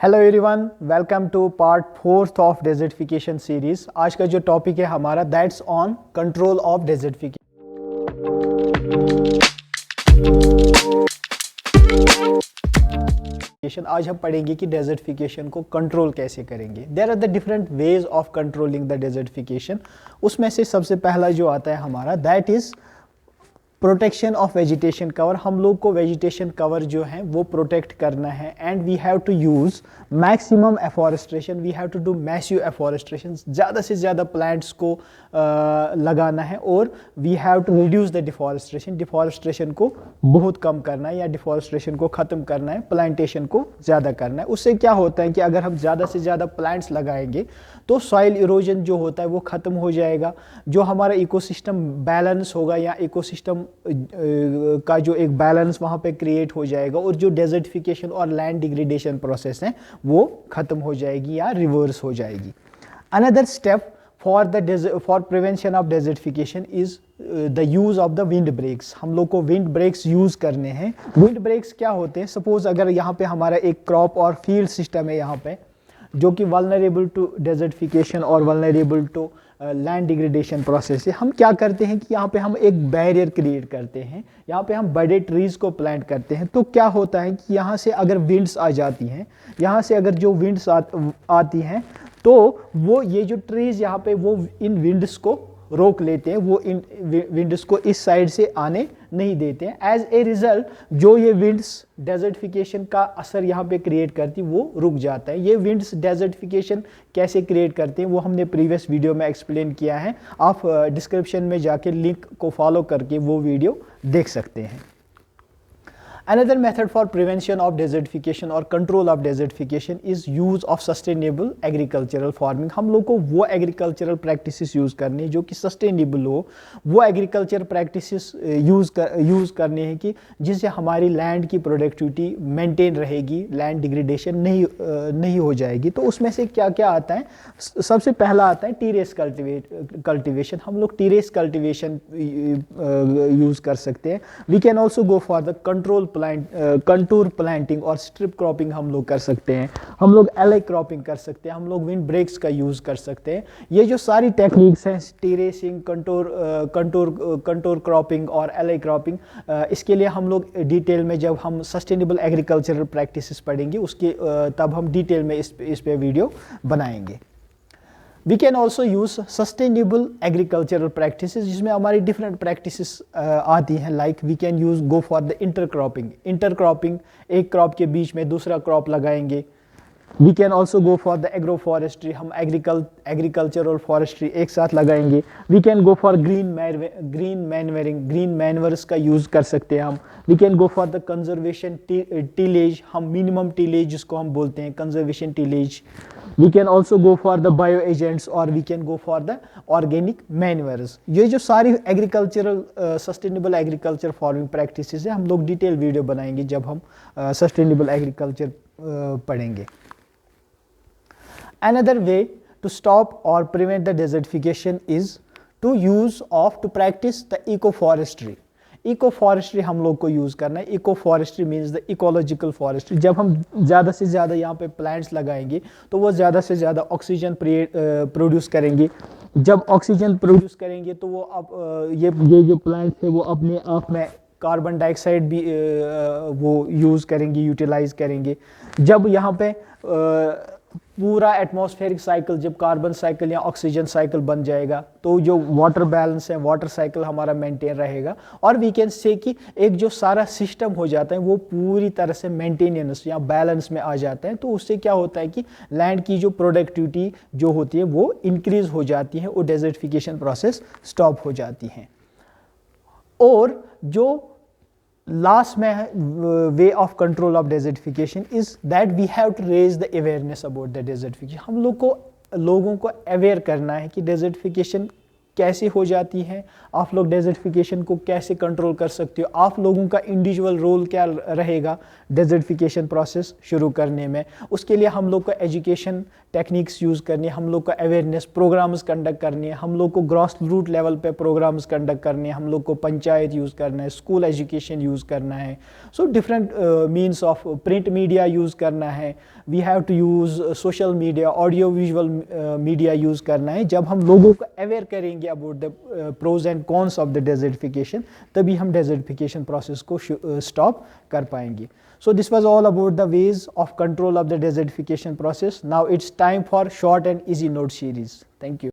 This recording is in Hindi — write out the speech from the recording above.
Hello everyone, welcome to part 4th of desertification series. आज का जो टॉपिक है हमारा that's on control of desertification. आज हम पढ़ेंगे कि डेजर्टिफिकेशन को कंट्रोल कैसे करेंगे। There are the different ways of controlling the desertification. उसमें से सबसे पहला जो आता है हमारा that is protection of vegetation cover. हम लोग को वेजिटेशन कवर जो है वो प्रोटेक्ट करना है and we have to use maximum afforestation, we have to do massive afforestation. ज़्यादा से ज़्यादा प्लांट्स को लगाना है और we have to reduce the deforestation. Deforestation को बहुत कम करना है या डिफॉरेस्ट्रेशन को ख़त्म करना है, प्लांटेशन को ज़्यादा करना है। उससे क्या होता है कि अगर हम ज़्यादा से ज़्यादा प्लांट्स लगाएंगे तो सॉइल इरोजन जो होता है वो ख़त्म हो जाएगा। जो हमारा इकोसिस्टम बैलेंस होगा या इकोसिस्टम का जो एक बैलेंस वहाँ पे क्रिएट हो जाएगा और जो डेजर्टिफिकेशन और लैंड डिग्रेडेशन प्रोसेस है वो ख़त्म हो जाएगी या रिवर्स हो जाएगी। Another step for prevention of desertification is the use of the wind breaks. हम लोग को विंड ब्रेक्स यूज़ करने हैं। विंड ब्रेक्स क्या होते हैं? सपोज अगर यहाँ पे हमारा एक क्रॉप और फील्ड सिस्टम है यहाँ पे जो कि वल्नरेबल टू डेजर्टिफिकेशन और vulnerable to land degradation process है। हम क्या करते हैं कि यहाँ पे हम एक बैरियर क्रिएट करते हैं, यहाँ पे हम बड़े ट्रीज़ को प्लांट करते हैं। तो क्या होता है कि यहाँ से अगर विंड्स आ जाती हैं, यहाँ से अगर जो विंड्स आती हैं तो वो ये जो ट्रीज़ यहाँ पे वो इन विंड्स को रोक लेते हैं, वो इन विंड्स को इस साइड से आने नहीं देते हैं। एज ए रिजल्ट जो ये विंड्स डेजर्टिफिकेशन का असर यहाँ पे क्रिएट करती वो रुक जाता है। ये विंड्स डेजर्टिफिकेशन कैसे क्रिएट करते हैं वो हमने प्रीवियस वीडियो में एक्सप्लेन किया है। आप डिस्क्रिप्शन में जाके लिंक को फॉलो करके वो वीडियो देख सकते हैं। Another method for prevention of desertification or control of desertification is use of sustainable agricultural farming। हम लोग को वो agricultural practices यूज़ करनी है जो कि sustainable हो। वो agriculture practices यूज़ करने हैं कि जिससे हमारी लैंड की प्रोडक्टिविटी मेंटेन रहेगी, लैंड डिग्रेडेशन नहीं हो जाएगी। तो उसमें से क्या क्या आता है? सबसे पहला आता है टेरेस कल्टिवेशन। हम लोग टेरेस कल्टिवेशन यूज़ कर सकते हैं। We can also go for the contour planting और स्ट्रिप क्रॉपिंग हम लोग कर सकते हैं। हम लोग एले क्रॉपिंग कर सकते हैं। हम लोग विंड ब्रेक्स का यूज़ कर सकते हैं। ये जो सारी टेक्निक्स हैं टेरेसिंग, कंटूर क्रॉपिंग और एले क्रॉपिंग, इसके लिए हम लोग डिटेल में जब हम सस्टेनेबल एग्रीकल्चरल प्रैक्टिसेस पढ़ेंगे उसके तब हम डिटेल में इस पे वीडियो बनाएंगे। We can also use sustainable agricultural practices जिसमें हमारी different practices आती हैं। Like we can go for the intercropping। intercropping एक क्रॉप के बीच में दूसरा क्रॉप लगाएंगे। We can also go for the agroforestry। हम agriculture और forestry एक साथ लगाएंगे। We can go for green manuring। green manures का यूज़ कर सकते हैं हम। We can go for the conservation tillage। हम minimum tillage जिसको हम बोलते हैं conservation tillage। We can also go for the bio agents और we can go for the organic manures। ये जो सारी agricultural sustainable agriculture farming practices है हम लोग डिटेल वीडियो बनाएंगे जब हम सस्टेनेबल एग्रीकल्चर पढ़ेंगे। Another way to stop or prevent the desertification is to practice the eco-forestry। Eco-forestry हम लोग को यूज़ करना है। Eco-forestry means the ecological forestry. जब हम ज़्यादा से ज़्यादा यहाँ पे प्लांट्स लगाएंगे तो वो ज़्यादा से ज़्यादा ऑक्सीजन प्रोड्यूस करेंगे। जब ऑक्सीजन प्रोड्यूस करेंगे तो वो अब ये जो प्लांट्स है वो अपने आप में कार्बन डाइऑक्साइड भी वो यूज़ करेंगे, यूटिलाइज करेंगे। जब यहाँ पे पूरा एटमॉस्फेरिक साइकिल, जब कार्बन साइकिल या ऑक्सीजन साइकिल बन जाएगा तो जो वाटर बैलेंस है, वाटर साइकिल हमारा मेंटेन रहेगा। और वी कैन से कि एक जो सारा सिस्टम हो जाता है वो पूरी तरह से मेंटेनेंस या बैलेंस में आ जाता है। तो उससे क्या होता है कि लैंड की जो प्रोडक्टिविटी जो होती है वो इंक्रीज हो जाती है और डेजर्टिफिकेशन प्रोसेस स्टॉप हो जाती है। और जो लास्ट में way of control of desertification is that we have to raise the awareness about the desertification. हम लोगों को अवेयर करना है कि डेजर्टिफिकेशन कैसे हो जाती है, आप लोग डेजर्टिफिकेशन को कैसे कंट्रोल कर सकते हो, आप लोगों का इंडिविजुअल रोल क्या रहेगा डेजर्टिफिकेशन प्रोसेस शुरू करने में। उसके लिए हम लोग को एजुकेशन टेक्निक्स यूज़ करनी है, हम लोग को अवेयरनेस प्रोग्राम्स कंडक्ट करनी है, हम लोग को ग्रॉस रूट लेवल पे प्रोग्राम्स कंडक्ट करने हैं, हम लोग को पंचायत यूज़ करना है, स्कूल एजुकेशन यूज़ करना है, so different means of print media use करना है, we have to use social media, audio visual media use करना है। जब हम लोगों को अवेयर करेंगे about the pros and cons of the desertification, तभी हम डेजर्टिफिकेशन प्रोसेस को स्टॉप कर पाएंगे। So this was all about the ways of control of the desertification process. Now it's time for short and easy note series. Thank you.